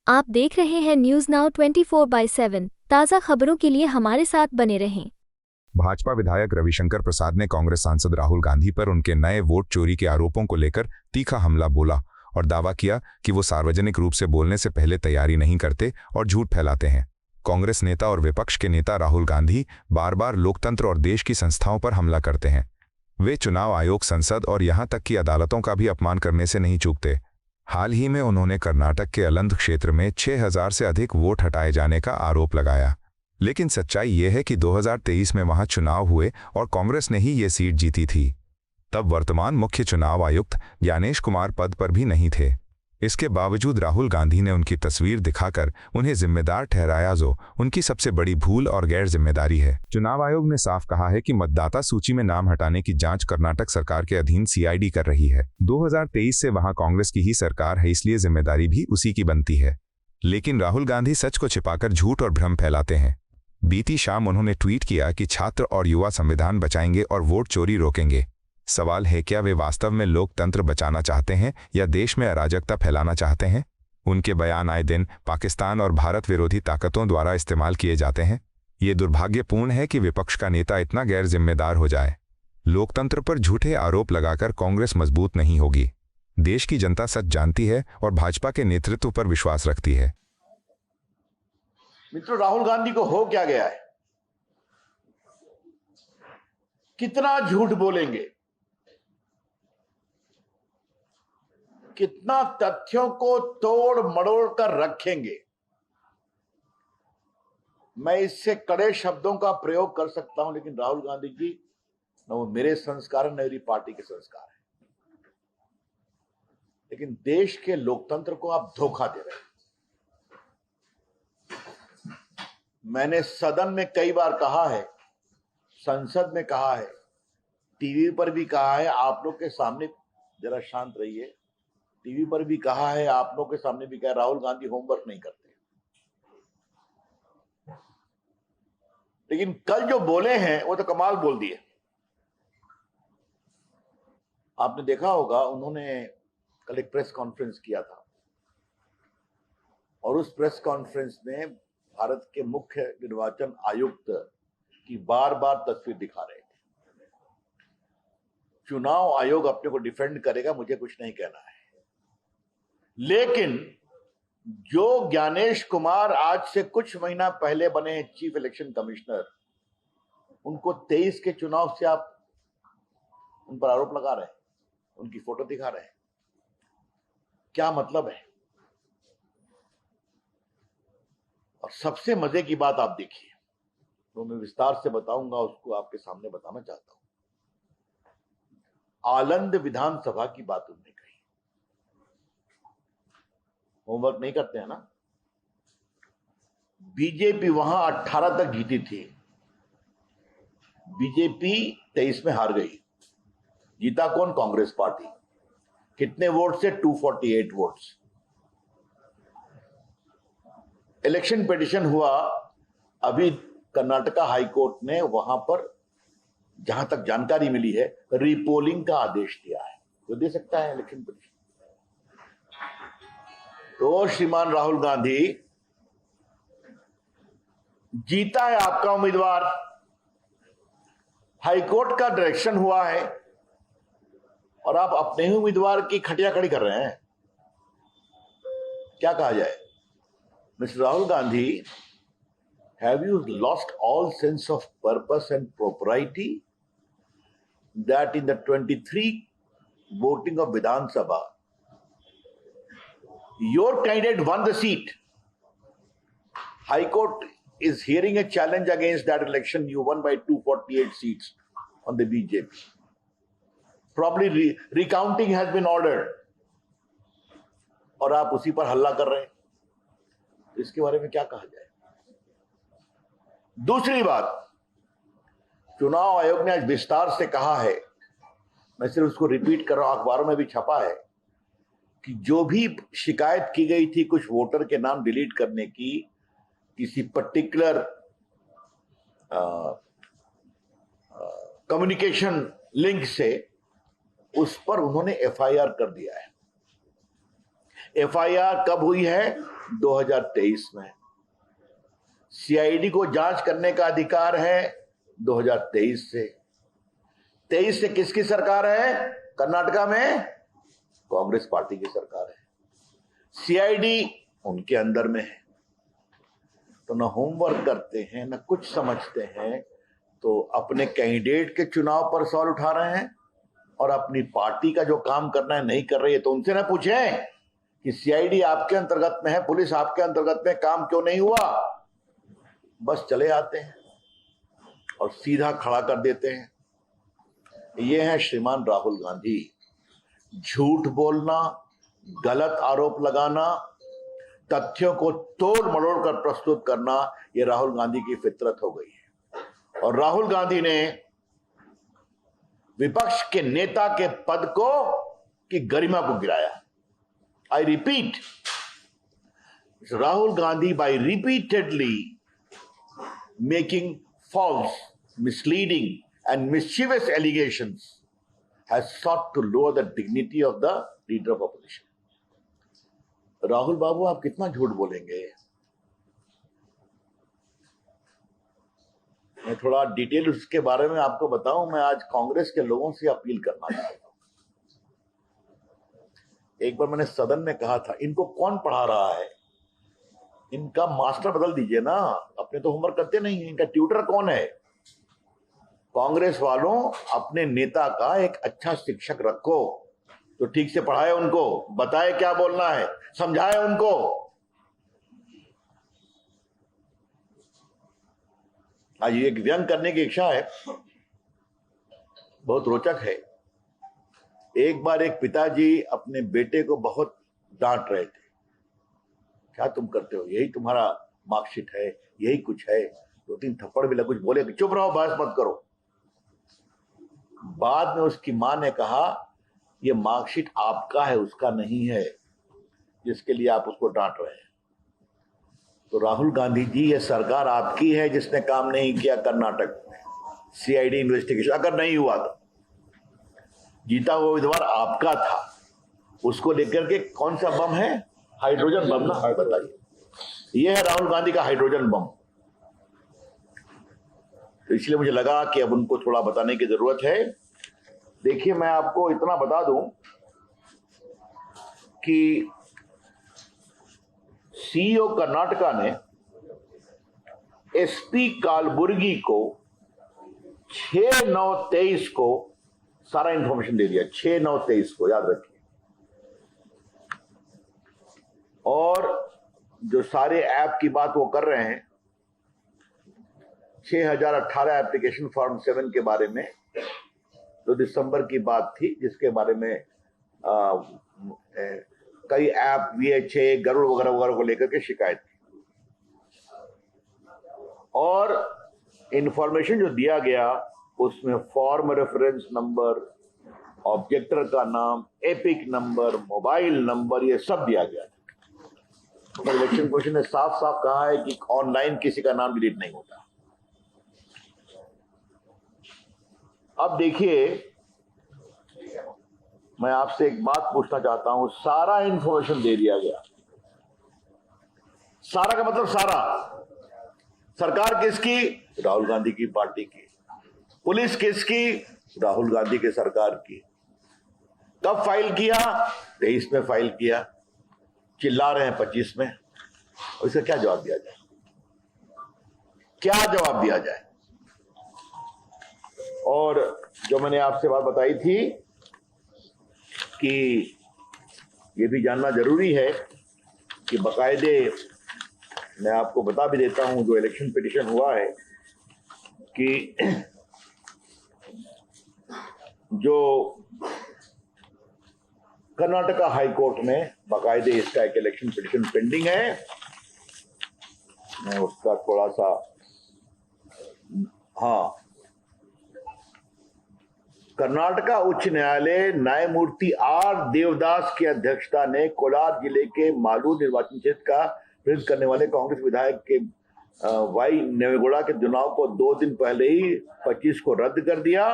आप देख रहे हैं न्यूज नाउ 24/7 ताज़ा खबरों के लिए हमारे साथ बने रहें। भाजपा विधायक रविशंकर प्रसाद ने कांग्रेस सांसद राहुल गांधी पर उनके नए वोट चोरी के आरोपों को लेकर तीखा हमला बोला और दावा किया कि वो सार्वजनिक रूप से बोलने से पहले तैयारी नहीं करते और झूठ फैलाते हैं। कांग्रेस नेता और विपक्ष के नेता राहुल गांधी बार बार लोकतंत्र और देश की संस्थाओं पर हमला करते हैं। वे चुनाव आयोग, संसद और यहां तक कि अदालतों का भी अपमान करने से नहीं चूकते। हाल ही में उन्होंने कर्नाटक के अलंध क्षेत्र में 6000 से अधिक वोट हटाए जाने का आरोप लगाया, लेकिन सच्चाई यह है कि 2023 में वहां चुनाव हुए और कांग्रेस ने ही ये सीट जीती थी। तब वर्तमान मुख्य चुनाव आयुक्त ज्ञानेश कुमार पद पर भी नहीं थे। इसके बावजूद राहुल गांधी ने उनकी तस्वीर दिखाकर उन्हें जिम्मेदार ठहराया, जो उनकी सबसे बड़ी भूल और गैर जिम्मेदारी है। चुनाव आयोग ने साफ कहा है कि मतदाता सूची में नाम हटाने की जांच कर्नाटक सरकार के अधीन सीआईडी कर रही है। 2023 से वहां कांग्रेस की ही सरकार है, इसलिए जिम्मेदारी भी उसी की बनती है। लेकिन राहुल गांधी सच को छिपाकर झूठ और भ्रम फैलाते हैं। बीती शाम उन्होंने ट्वीट किया कि छात्र और युवा संविधान बचाएंगे और वोट चोरी रोकेंगे। सवाल है, क्या वे वास्तव में लोकतंत्र बचाना चाहते हैं या देश में अराजकता फैलाना चाहते हैं? उनके बयान आए दिन पाकिस्तान और भारत विरोधी ताकतों द्वारा इस्तेमाल किए जाते हैं। ये दुर्भाग्यपूर्ण है कि विपक्ष का नेता इतना गैर जिम्मेदार हो जाए। लोकतंत्र पर झूठे आरोप लगाकर कांग्रेस मजबूत नहीं होगी। देश की जनता सच जानती है और भाजपा के नेतृत्व पर विश्वास रखती है। मित्रों, राहुल गांधी को हो क्या गया है? कितना झूठ बोलेंगे, कितना तथ्यों को तोड़ मड़ोड़ कर रखेंगे। मैं इससे कड़े शब्दों का प्रयोग कर सकता हूं, लेकिन राहुल गांधी जी न वो मेरे संस्कार है, न मेरी पार्टी के संस्कार है। लेकिन देश के लोकतंत्र को आप धोखा दे रहे हैं। मैंने सदन में कई बार कहा है, संसद में कहा है, टीवी पर भी कहा है, आप लोग के सामने, जरा शांत रहिए, टीवी पर भी कहा है, आप लोग के सामने भी कहा, राहुल गांधी होमवर्क नहीं करते। लेकिन कल जो बोले हैं वो तो कमाल बोल दिए। आपने देखा होगा, उन्होंने कल एक प्रेस कॉन्फ्रेंस किया था और उस प्रेस कॉन्फ्रेंस में भारत के मुख्य निर्वाचन आयुक्त की बार बार तस्वीर दिखा रहे थे। चुनाव आयोग अपने को डिफेंड करेगा, मुझे कुछ नहीं कहना है, लेकिन जो ज्ञानेश कुमार आज से कुछ महीना पहले बने चीफ इलेक्शन कमिश्नर, उनको 23 के चुनाव से आप उन पर आरोप लगा रहे हैं, उनकी फोटो दिखा रहे हैं। क्या मतलब है? और सबसे मजे की बात आप देखिए, तो मैं विस्तार से बताऊंगा, उसको आपके सामने बताना चाहता हूं। आलंद विधानसभा की बात उन्होंने कही। होमवर्क नहीं करते हैं ना? बीजेपी वहां 18 तक जीती थी। बीजेपी 23 में हार गई। जीता कौन? कांग्रेस पार्टी। कितने वोट से? 248 वोट्स। इलेक्शन पिटीशन हुआ, अभी कर्नाटका हाई कोर्ट ने वहां पर, जहां तक जानकारी मिली है, रीपोलिंग का आदेश दिया है। जो दे सकता है इलेक्शन पिटीशन। तो श्रीमान राहुल गांधी, जीता है आपका उम्मीदवार, हाईकोर्ट का डायरेक्शन हुआ है और आप अपने ही उम्मीदवार की खटिया खड़ी कर रहे हैं। क्या कहा जाए? Mister Rahul Gandhi, have you lost all sense of purpose and propriety that in the 23 voting of Vidhan Sabha, your candidate won the seat. High Court is hearing a challenge against that election. You won by 248 seats on the BJP. Probably recounting has been ordered. और आप उसी पर हल्ला कर रहे हैं। इसके बारे में क्या कहा जाए? दूसरी बात, चुनाव आयोग ने आज विस्तार से कहा है, मैं सिर्फ उसको रिपीट कर रहा हूं, अखबारों में भी छपा है, कि जो भी शिकायत की गई थी कुछ वोटर के नाम डिलीट करने की, किसी पर्टिकुलर कम्युनिकेशन लिंक से, उस पर उन्होंने एफआईआर कर दिया है। एफआईआर कब हुई है? 2023 में, सीआईडी को जांच करने का अधिकार है 2023 से। 23 से किसकी सरकार है? कर्नाटका में कांग्रेस पार्टी की सरकार है। सीआईडी उनके अंदर में है। तो न होमवर्क करते हैं, न कुछ समझते हैं, तो अपने कैंडिडेट के चुनाव पर सवाल उठा रहे हैं और अपनी पार्टी का जो काम करना है नहीं कर रही है। तो उनसे ना पूछें कि सीआईडी आपके अंतर्गत में है, पुलिस आपके अंतर्गत में, काम क्यों नहीं हुआ? बस चले आते हैं और सीधा खड़ा कर देते हैं। ये है श्रीमान राहुल गांधी। झूठ बोलना, गलत आरोप लगाना, तथ्यों को तोड़ मरोड़ कर प्रस्तुत करना, ये राहुल गांधी की फितरत हो गई है। और राहुल गांधी ने विपक्ष के नेता के पद को की गरिमा को गिराया। I repeat, Rahul Gandhi by repeatedly making false, misleading and mischievous allegations has sought to lower the dignity of the leader of opposition. Rahul बाबू, आप कितना झूठ बोलेंगे? मैं थोड़ा डिटेल उसके बारे में आपको बताऊं। मैं आज कांग्रेस के लोगों से अपील करना चाहता हूं। एक बार मैंने सदन में कहा था, इनको कौन पढ़ा रहा है? इनका मास्टर बदल दीजिए ना। अपने तो होमवर्क करते नहीं है। इनका ट्यूटर कौन है? कांग्रेस वालों, अपने नेता का एक अच्छा शिक्षक रखो तो ठीक से पढ़ाए उनको, बताए क्या बोलना है, समझाए उनको। आज एक व्यंग करने की इच्छा है, बहुत रोचक है। एक बार एक पिताजी अपने बेटे को बहुत डांट रहे थे। क्या तुम करते हो? यही तुम्हारा मार्कशीट है, यही कुछ है। 2-3 थप्पड़ भी लगे, कुछ बोले, चुप रहो, बहस मत करो। बाद में उसकी मां ने कहा, ये मार्कशीट आपका है, उसका नहीं है, जिसके लिए आप उसको डांट रहे हैं। तो राहुल गांधी जी, ये सरकार आपकी है जिसने काम नहीं किया कर्नाटक में। सीआईडी इन्वेस्टिगेशन अगर नहीं हुआ तो जीता हुआ उम्मीदवार आपका था। उसको लेकर के कौन सा बम है? हाइड्रोजन बम ना, बताइए। ये है राहुल गांधी का हाइड्रोजन बम। तो इसलिए मुझे लगा कि अब उनको थोड़ा बताने की जरूरत है। देखिए, मैं आपको इतना बता दूं कि सीईओ कर्नाटका ने एसपी कालबुर्गी को 6/9/23 को सारा इंफॉर्मेशन दे दिया। 6/9/23 को, याद रखिए। और जो सारे ऐप की बात वो कर रहे हैं, 6018 एप्लीकेशन फॉर्म 7 के बारे में, तो दिसंबर की बात थी, जिसके बारे में कई ऐप VHA, गरुड़ वगैरह वगैरह को लेकर के शिकायत थी। और इंफॉर्मेशन जो दिया गया उसमें फॉर्म रेफरेंस नंबर, ऑब्जेक्टर का नाम, एपिक नंबर, मोबाइल नंबर, ये सब दिया गया था। इलेक्शन कमीशन ने साफ साफ कहा है कि ऑनलाइन किसी का नाम डिलीट नहीं होता। अब देखिए, मैं आपसे एक बात पूछना चाहता हूं। सारा इंफॉर्मेशन दे दिया गया। सारा का मतलब सारा। सरकार किसकी? राहुल गांधी की पार्टी की। पुलिस किसकी? राहुल गांधी के सरकार की। कब फाइल किया? 23 में फाइल किया। चिल्ला रहे हैं 25 में। और इसका क्या जवाब दिया जाए? क्या जवाब दिया जाए? और जो मैंने आपसे बात बताई थी कि ये भी जानना जरूरी है कि बाकायदे, मैं आपको बता भी देता हूं, जो इलेक्शन पिटीशन हुआ है कि जो कर्नाटका हाई कोर्ट में बाकायदे इसका एक इलेक्शन पिटीशन पेंडिंग है। मैं उसका थोड़ा सा, हाँ, कर्नाटका उच्च न्यायालय न्यायमूर्ति आर देवदास की अध्यक्षता ने कोलार जिले के मालूर निर्वाचन क्षेत्र का प्रतिनिधित्व करने वाले कांग्रेस विधायक के वाई नेवेगौड़ा के चुनाव को 2 दिन पहले ही 25 को रद्द कर दिया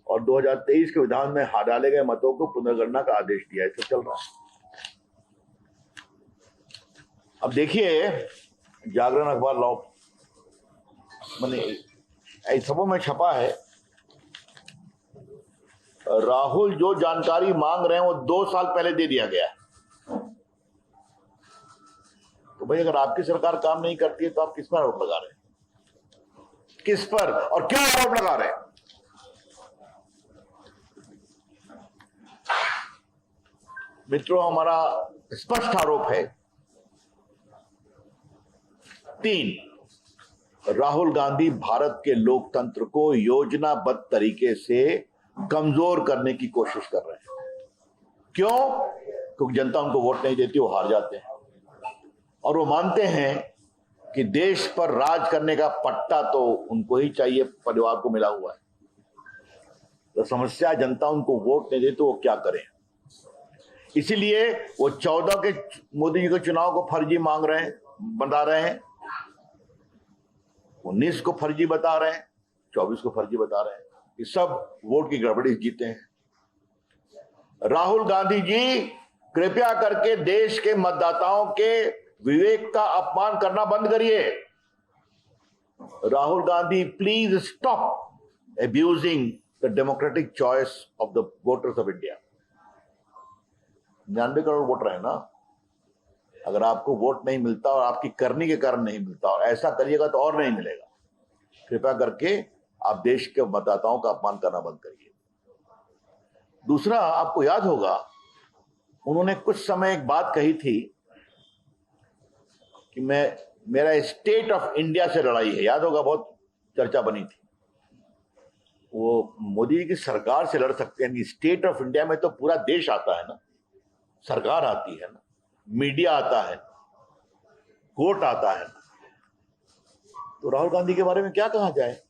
और 2023 के विधान में डाले गए मतों को पुनर्गणना का आदेश दिया। इससे चल रहा है। अब देखिए, जागरण अखबार लॉ मैंने सबों में छपा है, राहुल जो जानकारी मांग रहे हैं वो 2 साल पहले दे दिया गया। तो भाई अगर आपकी सरकार काम नहीं करती है तो आप किस पर आरोप लगा रहे हैं? किस पर और क्या आरोप लगा रहे हैं? मित्रों, हमारा स्पष्ट आरोप है 3, राहुल गांधी भारत के लोकतंत्र को योजनाबद्ध तरीके से कमजोर करने की कोशिश कर रहे हैं। क्यों? क्योंकि जनता उनको वोट नहीं देती, वो हार जाते हैं और वो मानते हैं कि देश पर राज करने का पट्टा तो उनको ही चाहिए, परिवार को मिला हुआ है। तो समस्या, जनता उनको वोट नहीं देती तो वो क्या करें? इसीलिए वो 14 के मोदी जी के चुनाव को फर्जी मांग रहे हैं, बता रहे हैं, 19 को फर्जी बता रहे हैं, 24 को फर्जी बता रहे हैं। ये सब वोट की गड़बड़ी जीते हैं। राहुल गांधी जी, कृपया करके देश के मतदाताओं के विवेक का अपमान करना बंद करिए। Rahul Gandhi, please stop abusing the democratic choice of the voters of India. 99 crore voter है ना। अगर आपको वोट नहीं मिलता और आपकी करनी के कारण नहीं मिलता, और ऐसा करिएगा तो और नहीं मिलेगा, कृपया करके आप देश के मतदाताओं का अपमान करना बंद करिए। दूसरा, आपको याद होगा उन्होंने कुछ समय एक बात कही थी कि मेरा स्टेट ऑफ इंडिया से लड़ाई है। याद होगा, बहुत चर्चा बनी थी। वो मोदी जी की सरकार से लड़ सकते हैं, स्टेट ऑफ इंडिया में तो पूरा देश आता है ना, सरकार आती है ना, मीडिया आता है, कोर्ट आता है। तो राहुल गांधी के बारे में क्या कहा जाए?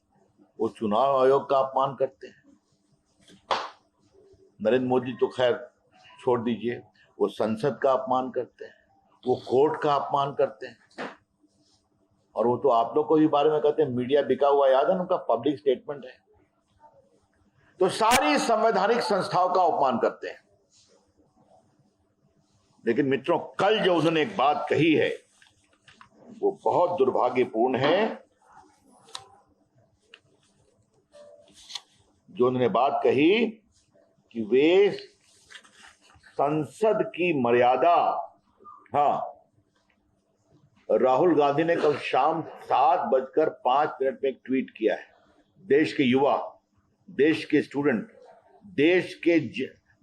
वो चुनाव आयोग का अपमान करते हैं। नरेंद्र मोदी तो खैर छोड़ दीजिए, वो संसद का अपमान करते हैं, वो कोर्ट का अपमान करते हैं, और वो तो आप लोग को भी बारे में कहते हैं मीडिया बिका हुआ। याद है, उनका पब्लिक स्टेटमेंट है। तो सारी संवैधानिक संस्थाओं का अपमान करते हैं। लेकिन मित्रों, कल जो उन्होंने एक बात कही है वो बहुत दुर्भाग्यपूर्ण है। जो उन्होंने बात कही कि वे संसद की मर्यादा, राहुल गांधी ने कल शाम 7:05 में एक ट्वीट किया है। देश के युवा, देश के स्टूडेंट, देश के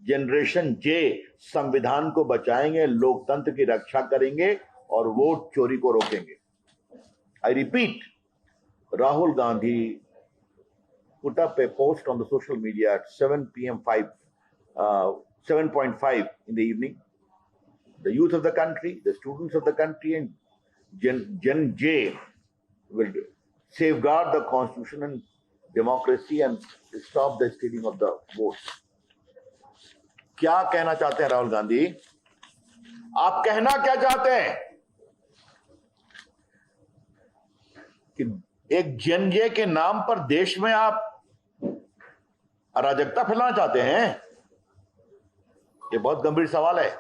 जनरेशन जे संविधान को बचाएंगे, लोकतंत्र की रक्षा करेंगे और वोट चोरी को रोकेंगे। आई repeat, Rahul Gandhi put up a post on the social media at 7:05 in the evening. The youth of the country, the students of the country, and Gen J will safeguard the constitution and democracy and stop the stealing of the votes. क्या कहना चाहते हैं राहुल गांधी? आप कहना क्या चाहते हैं? कि एक जन जे के नाम पर देश में आप अराजकता फैलाना चाहते हैं? ये बहुत गंभीर सवाल है।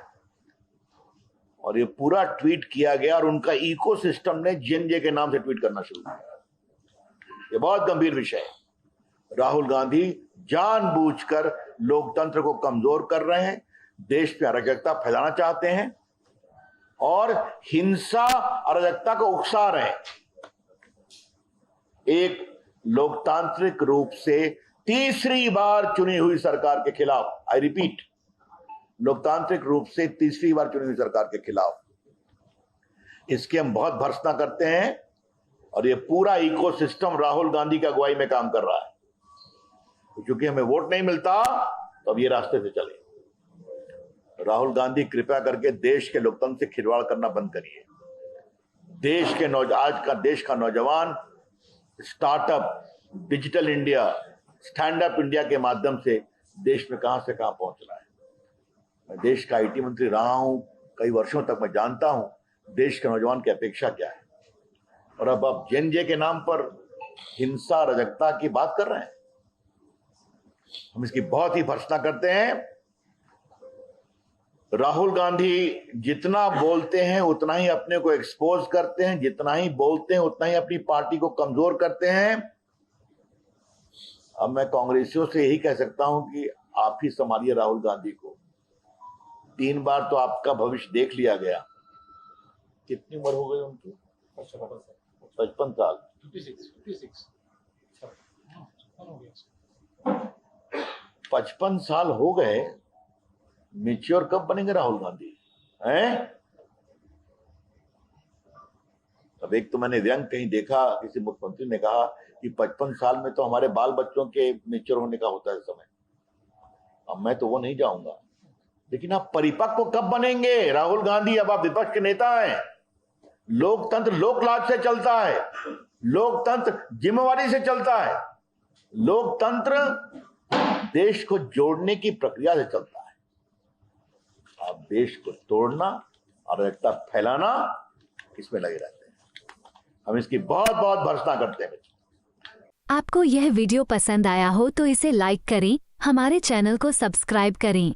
और ये पूरा ट्वीट किया गया और उनका इकोसिस्टम ने जन जे के नाम से ट्वीट करना शुरू किया। ये बहुत गंभीर विषय है। राहुल गांधी जानबूझकर लोकतंत्र को कमजोर कर रहे हैं, देश पे अराजकता फैलाना चाहते हैं और हिंसा, अराजकता को उकसा रहे हैं। एक लोकतांत्रिक रूप से तीसरी बार चुनी हुई सरकार के खिलाफ, आई रिपीट, लोकतांत्रिक रूप से तीसरी बार चुनी हुई सरकार के खिलाफ, इसकी हम बहुत भर्त्सना करते हैं। और ये पूरा इकोसिस्टम राहुल गांधी की अगुवाई में काम कर रहा है। तो क्योंकि हमें वोट नहीं मिलता तो अब ये रास्ते से चले। राहुल गांधी, कृपया करके देश के लोकतंत्र से खिलवाड़ करना बंद करिए। आज का देश का नौजवान startup, digital India, stand up India के माध्यम से देश में कहां से कहां पहुंच रहा है। मैं देश का आईटी मंत्री रहा हूं कई वर्षों तक, मैं जानता हूं देश के नौजवान की अपेक्षा क्या है। और अब आप जन जे के नाम पर हिंसा, अराजकता की बात कर रहे हैं। हम इसकी बहुत ही भर्त्सना करते हैं। राहुल गांधी जितना बोलते हैं उतना ही अपने को एक्सपोज करते हैं, जितना ही बोलते हैं उतना ही अपनी पार्टी को कमजोर करते हैं। अब मैं कांग्रेसियों से यही कह सकता हूं कि आप ही संभालिए राहुल गांधी को। 3 बार तो आपका भविष्य देख लिया गया। कितनी उम्र हो गई उनकी? 55 साल। 55 साल हो गए, मैच्योर कब बनेंगे राहुल गांधी हैं? अब एक तो मैंने व्यंग कहीं देखा, किसी मुख्यमंत्री ने कहा कि 55 साल में तो हमारे बाल बच्चों के मैच्योर होने का होता है समय। अब मैं तो वो नहीं जाऊंगा, लेकिन आप परिपक्व कब बनेंगे राहुल गांधी? अब आप विपक्ष के नेता हैं। लोकतंत्र लोकलाज से चलता है, लोकतंत्र जिम्मेवारी से चलता है, लोकतंत्र देश को जोड़ने की प्रक्रिया से चलता है। आप देश को तोड़ना और एकता फैलाना, इसमें लगे रहते हैं। हम इसकी बहुत बहुत भर्त्सना करते हैं। आपको यह वीडियो पसंद आया हो तो इसे लाइक करें, हमारे चैनल को सब्सक्राइब करें।